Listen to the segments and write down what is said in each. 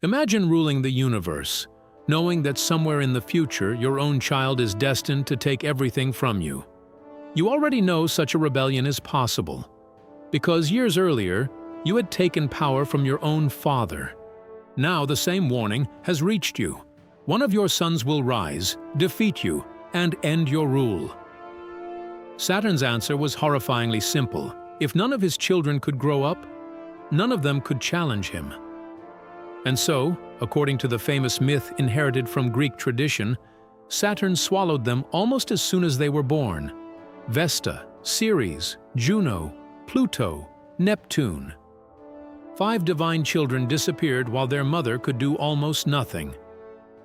Imagine ruling the universe, knowing that somewhere in the future your own child is destined to take everything from you. You already know such a rebellion is possible, because years earlier you had taken power from your own father. Now the same warning has reached you. One of your sons will rise, defeat you, and end your rule. Saturn's answer was horrifyingly simple. If none of his children could grow up, none of them could challenge him. And so, according to the famous myth inherited from Greek tradition, Saturn swallowed them almost as soon as they were born. Vesta, Ceres, Juno, Pluto, Neptune. 5 divine children disappeared while their mother could do almost nothing.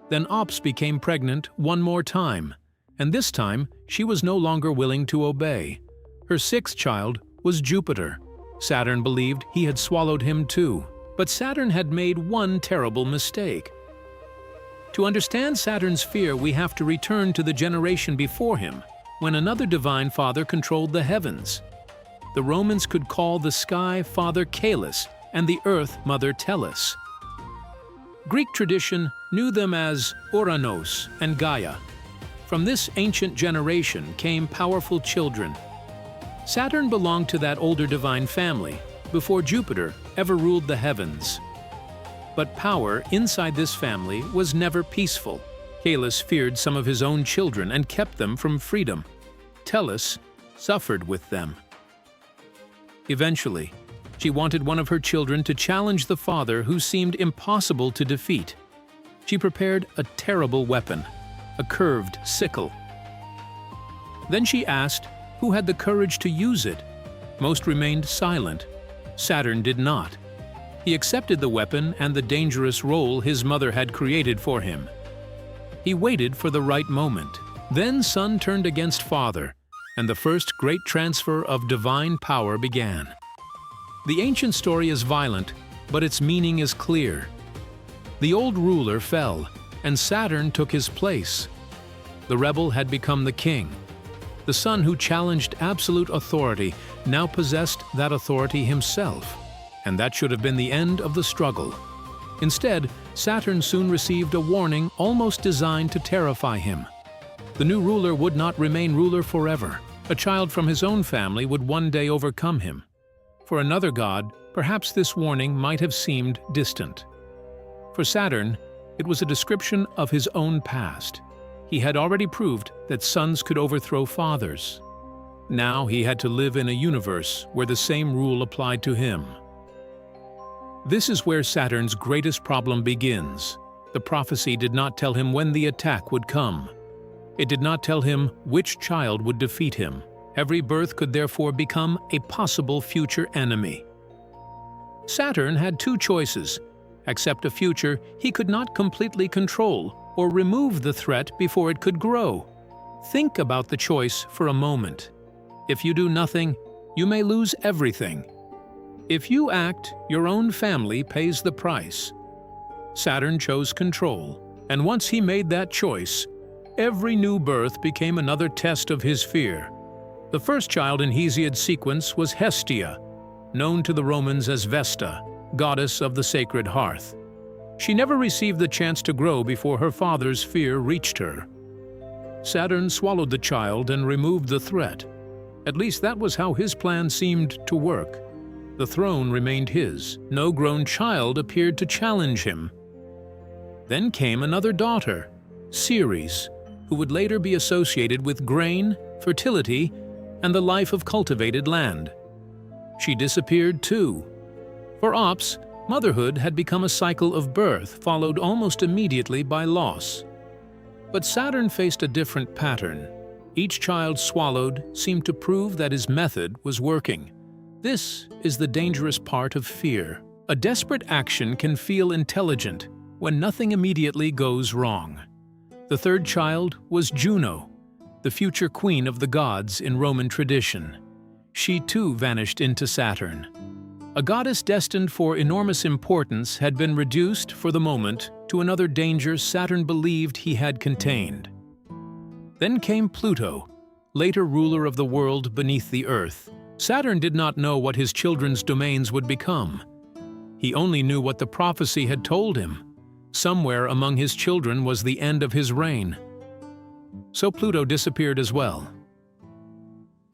Then Ops became pregnant one more time, and this time she was no longer willing to obey. Her 6th child was Jupiter. Saturn believed he had swallowed him too. But Saturn had made one terrible mistake. To understand Saturn's fear, we have to return to the generation before him, when another divine father controlled the heavens. The Romans could call the sky Father Caelus and the earth Mother Tellus. Greek tradition knew them as Uranos and Gaia. From this ancient generation came powerful children. Saturn belonged to that older divine family, before Jupiter ever ruled the heavens. But power inside this family was never peaceful. Caelus feared some of his own children and kept them from freedom. Tellus suffered with them. Eventually, she wanted one of her children to challenge the father who seemed impossible to defeat. She prepared a terrible weapon, a curved sickle. Then she asked who had the courage to use it. Most remained silent. Saturn did not. He accepted the weapon and the dangerous role his mother had created for him. He waited for the right moment. Then son turned against father, and the first great transfer of divine power began. The ancient story is violent, but its meaning is clear. The old ruler fell, and Saturn took his place. The rebel had become the king. The son who challenged absolute authority now possessed that authority himself, and that should have been the end of the struggle. Instead, Saturn soon received a warning almost designed to terrify him. The new ruler would not remain ruler forever. A child from his own family would one day overcome him. For another god, perhaps this warning might have seemed distant. For Saturn, it was a description of his own past. He had already proved that sons could overthrow fathers. Now he had to live in a universe where the same rule applied to him. This is where Saturn's greatest problem begins. The prophecy did not tell him when the attack would come. It did not tell him which child would defeat him. Every birth could therefore become a possible future enemy. Saturn had 2 choices: accept a future he could not completely control, or remove the threat before it could grow. Think about the choice for a moment. If you do nothing, you may lose everything. If you act, your own family pays the price. Saturn chose control, and once he made that choice, every new birth became another test of his fear. The first child in Hesiod's sequence was Hestia, known to the Romans as Vesta, goddess of the sacred hearth. She never received the chance to grow before her father's fear reached her. Saturn swallowed the child and removed the threat. At least that was how his plan seemed to work. The throne remained his. No grown child appeared to challenge him. Then came another daughter, Ceres, who would later be associated with grain, fertility, and the life of cultivated land. She disappeared too. For Ops, motherhood had become a cycle of birth followed almost immediately by loss. But Saturn faced a different pattern. Each child swallowed seemed to prove that his method was working. This is the dangerous part of fear. A desperate action can feel intelligent when nothing immediately goes wrong. The 3rd child was Juno, the future queen of the gods in Roman tradition. She too vanished into Saturn. A goddess destined for enormous importance had been reduced, for the moment, to another danger Saturn believed he had contained. Then came Pluto, later ruler of the world beneath the earth. Saturn did not know what his children's domains would become. He only knew what the prophecy had told him. Somewhere among his children was the end of his reign. So Pluto disappeared as well.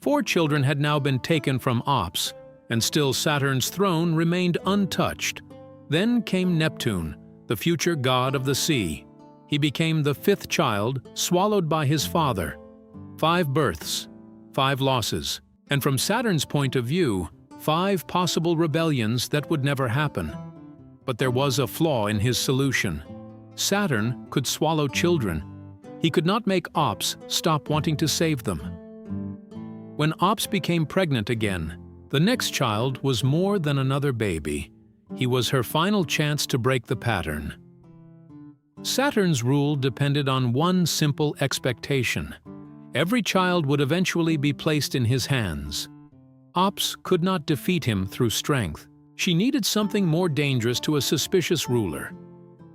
4 children had now been taken from Ops, and still Saturn's throne remained untouched. Then came Neptune, the future god of the sea. He became the 5th child, swallowed by his father. 5 births, 5 losses, and from Saturn's point of view, 5 possible rebellions that would never happen. But there was a flaw in his solution. Saturn could swallow children. He could not make Ops stop wanting to save them. When Ops became pregnant again, the next child was more than another baby. He was her final chance to break the pattern. Saturn's rule depended on one simple expectation. Every child would eventually be placed in his hands. Ops could not defeat him through strength. She needed something more dangerous to a suspicious ruler.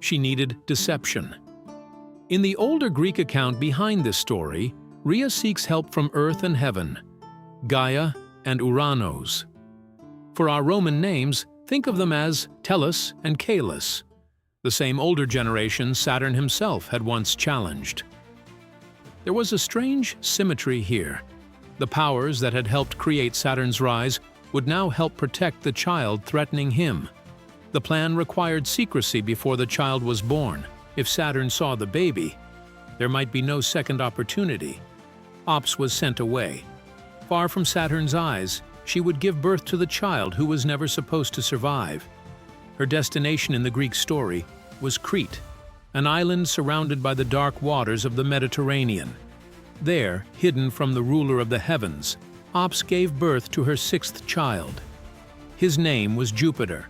She needed deception. In the older Greek account behind this story, Rhea seeks help from Earth and Heaven, Gaia and Uranos. For our Roman names, think of them as Tellus and Caelus, the same older generation Saturn himself had once challenged. There was a strange symmetry here. The powers that had helped create Saturn's rise would now help protect the child threatening him. The plan required secrecy before the child was born. If Saturn saw the baby, there might be no second opportunity. Ops was sent away. Far from Saturn's eyes, she would give birth to the child who was never supposed to survive. Her destination in the Greek story was Crete, an island surrounded by the dark waters of the Mediterranean. There, hidden from the ruler of the heavens, Ops gave birth to her 6th child. His name was Jupiter.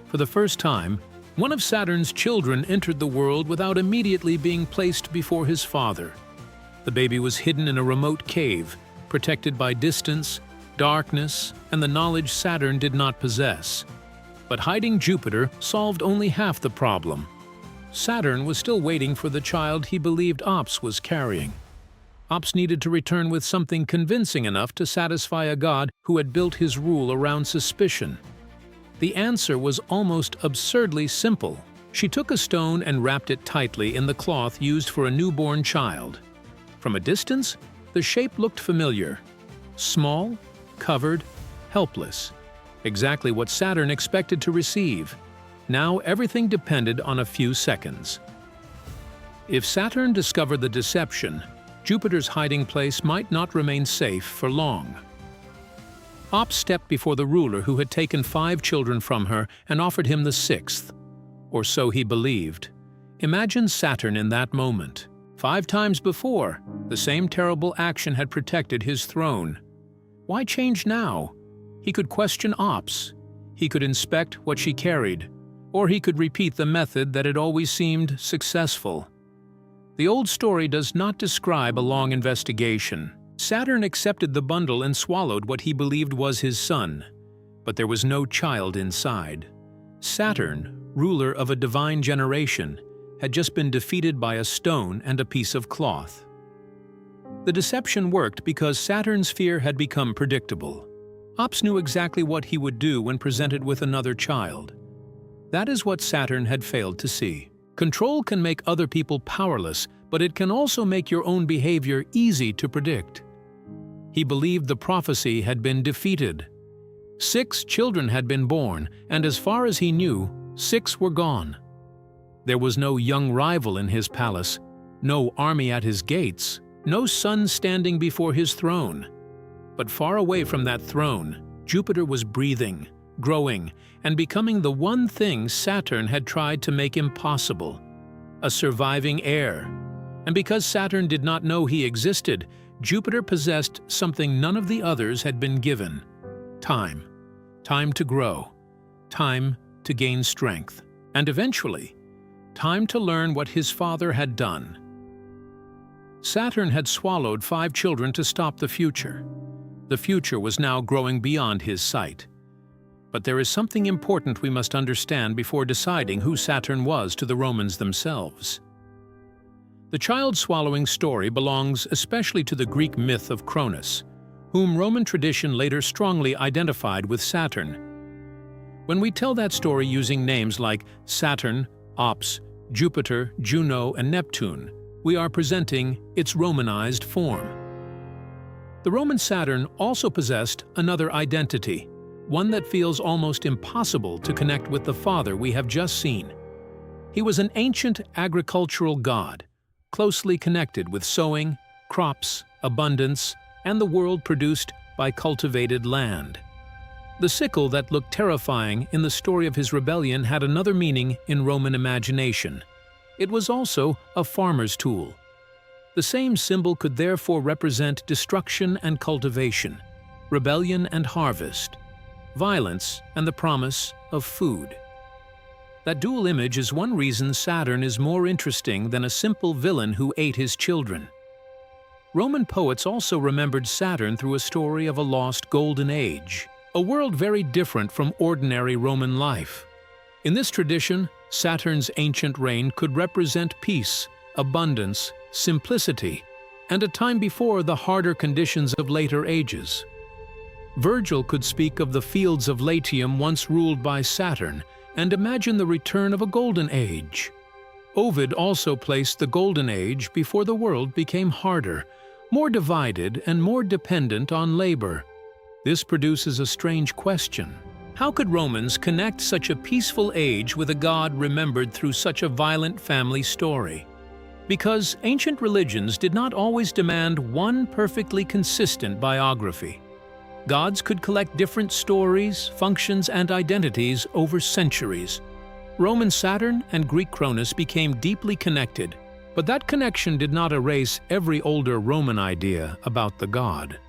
For the first time, one of Saturn's children entered the world without immediately being placed before his father. The baby was hidden in a remote cave, protected by distance, darkness, and the knowledge Saturn did not possess. But hiding Jupiter solved only half the problem. Saturn was still waiting for the child he believed Ops was carrying. Ops needed to return with something convincing enough to satisfy a god who had built his rule around suspicion. The answer was almost absurdly simple. She took a stone and wrapped it tightly in the cloth used for a newborn child. From a distance, the shape looked familiar. Small, covered, helpless. Exactly what Saturn expected to receive. Now everything depended on a few seconds. If Saturn discovered the deception, Jupiter's hiding place might not remain safe for long. Ops stepped before the ruler who had taken 5 children from her and offered him the 6th. Or so he believed. Imagine Saturn in that moment. 5 times before, the same terrible action had protected his throne. Why change now? He could question Ops. He could inspect what she carried. Or he could repeat the method that had always seemed successful. The old story does not describe a long investigation. Saturn accepted the bundle and swallowed what he believed was his son. But there was no child inside. Saturn, ruler of a divine generation, had just been defeated by a stone and a piece of cloth. The deception worked because Saturn's fear had become predictable. Ops knew exactly what he would do when presented with another child. That is what Saturn had failed to see. Control can make other people powerless, but it can also make your own behavior easy to predict. He believed the prophecy had been defeated. 6 children had been born, and as far as he knew, 6 were gone. There was no young rival in his palace, no army at his gates, no son standing before his throne. But far away from that throne, Jupiter was breathing, growing, and becoming the one thing Saturn had tried to make impossible: a surviving heir. And because Saturn did not know he existed, Jupiter possessed something none of the others had been given: time. Time to grow, time to gain strength, and eventually, time to learn what his father had done. Saturn had swallowed 5 children to stop the future. The future was now growing beyond his sight. But there is something important we must understand before deciding who Saturn was to the Romans themselves. The child-swallowing story belongs especially to the Greek myth of Cronus, whom Roman tradition later strongly identified with Saturn. When we tell that story using names like Saturn, Ops, Jupiter, Juno, and Neptune, we are presenting its Romanized form. The Roman Saturn also possessed another identity, one that feels almost impossible to connect with the father we have just seen. He was an ancient agricultural god, closely connected with sowing, crops, abundance, and the world produced by cultivated land. The sickle that looked terrifying in the story of his rebellion had another meaning in Roman imagination. It was also a farmer's tool. The same symbol could therefore represent destruction and cultivation, rebellion and harvest, violence and the promise of food. That dual image is one reason Saturn is more interesting than a simple villain who ate his children. Roman poets also remembered Saturn through a story of a lost golden age, a world very different from ordinary Roman life. In this tradition, Saturn's ancient reign could represent peace, abundance, simplicity, and a time before the harder conditions of later ages. Virgil could speak of the fields of Latium once ruled by Saturn and imagine the return of a golden age. Ovid also placed the golden age before the world became harder, more divided and more dependent on labor. This produces a strange question. How could Romans connect such a peaceful age with a god remembered through such a violent family story? Because ancient religions did not always demand one perfectly consistent biography. Gods could collect different stories, functions, and identities over centuries. Roman Saturn and Greek Cronus became deeply connected, but that connection did not erase every older Roman idea about the god.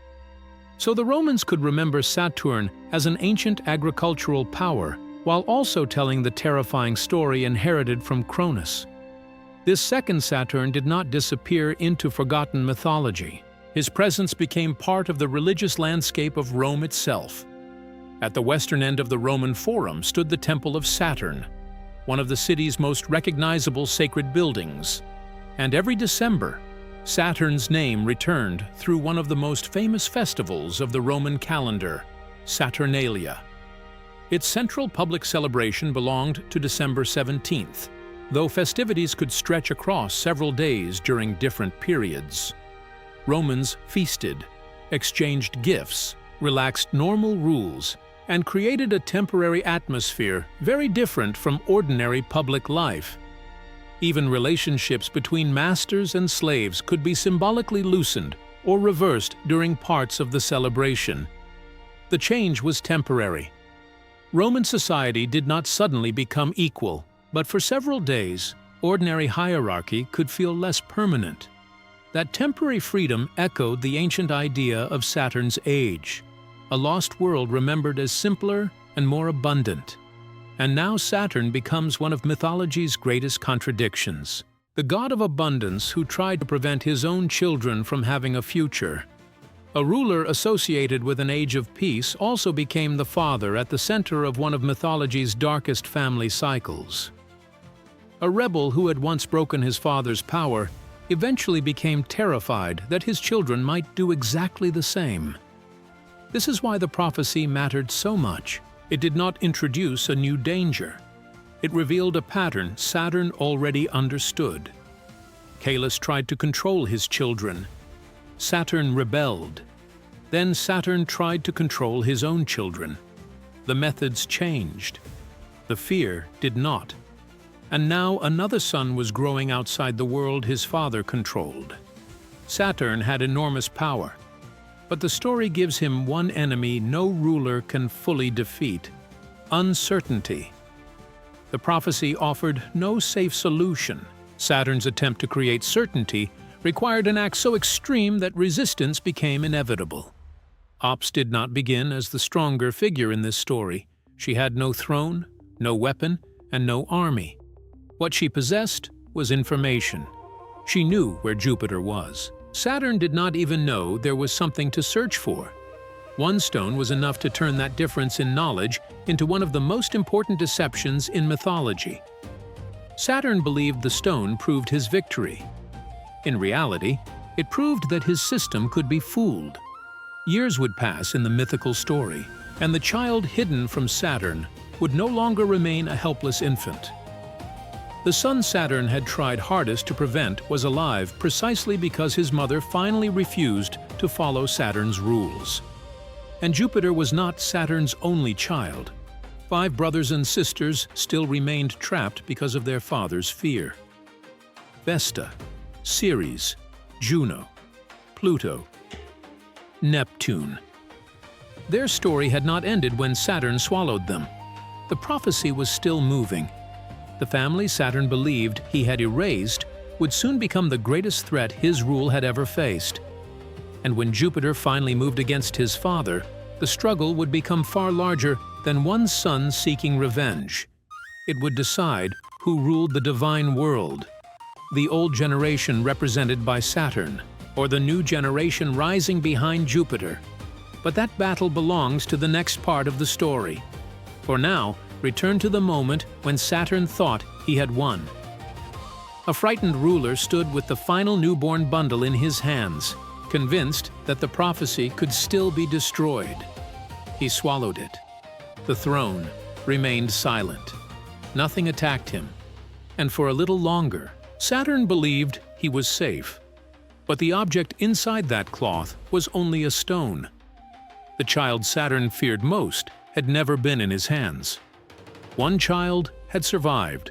So the Romans could remember Saturn as an ancient agricultural power, while also telling the terrifying story inherited from Cronus. This second Saturn did not disappear into forgotten mythology. His presence became part of the religious landscape of Rome itself. At the western end of the Roman Forum stood the Temple of Saturn, one of the city's most recognizable sacred buildings. And every December, Saturn's name returned through one of the most famous festivals of the Roman calendar, Saturnalia. Its central public celebration belonged to December 17th, though festivities could stretch across several days during different periods. Romans feasted, exchanged gifts, relaxed normal rules, and created a temporary atmosphere very different from ordinary public life. Even relationships between masters and slaves could be symbolically loosened or reversed during parts of the celebration. The change was temporary. Roman society did not suddenly become equal, but for several days, ordinary hierarchy could feel less permanent. That temporary freedom echoed the ancient idea of Saturn's age, a lost world remembered as simpler and more abundant. And now Saturn becomes one of mythology's greatest contradictions. The god of abundance who tried to prevent his own children from having a future. A ruler associated with an age of peace also became the father at the center of one of mythology's darkest family cycles. A rebel who had once broken his father's power eventually became terrified that his children might do exactly the same. This is why the prophecy mattered so much. It did not introduce a new danger. It revealed a pattern Saturn already understood. Caelus tried to control his children. Saturn rebelled. Then Saturn tried to control his own children. The methods changed. The fear did not. And now another son was growing outside the world his father controlled. Saturn had enormous power. But the story gives him one enemy no ruler can fully defeat: uncertainty. The prophecy offered no safe solution. Saturn's attempt to create certainty required an act so extreme that resistance became inevitable. Ops did not begin as the stronger figure in this story. She had no throne, no weapon, and no army. What she possessed was information. She knew where Jupiter was. Saturn did not even know there was something to search for. One stone was enough to turn that difference in knowledge into one of the most important deceptions in mythology. Saturn believed the stone proved his victory. In reality, it proved that his system could be fooled. Years would pass in the mythical story, and the child hidden from Saturn would no longer remain a helpless infant. The son Saturn had tried hardest to prevent was alive precisely because his mother finally refused to follow Saturn's rules. And Jupiter was not Saturn's only child. 5 brothers and sisters still remained trapped because of their father's fear. Vesta, Ceres, Juno, Pluto, Neptune. Their story had not ended when Saturn swallowed them. The prophecy was still moving. The family Saturn believed he had erased would soon become the greatest threat his rule had ever faced. And when Jupiter finally moved against his father, the struggle would become far larger than one son seeking revenge. It would decide who ruled the divine world, the old generation represented by Saturn, or the new generation rising behind Jupiter. But that battle belongs to the next part of the story. For now, return to the moment when Saturn thought he had won. A frightened ruler stood with the final newborn bundle in his hands, convinced that the prophecy could still be destroyed. He swallowed it. The throne remained silent. Nothing attacked him. And for a little longer, Saturn believed he was safe. But the object inside that cloth was only a stone. The child Saturn feared most had never been in his hands. One child had survived.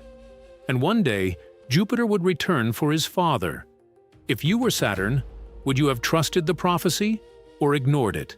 And one day, Jupiter would return for his father. If you were Saturn, would you have trusted the prophecy or ignored it?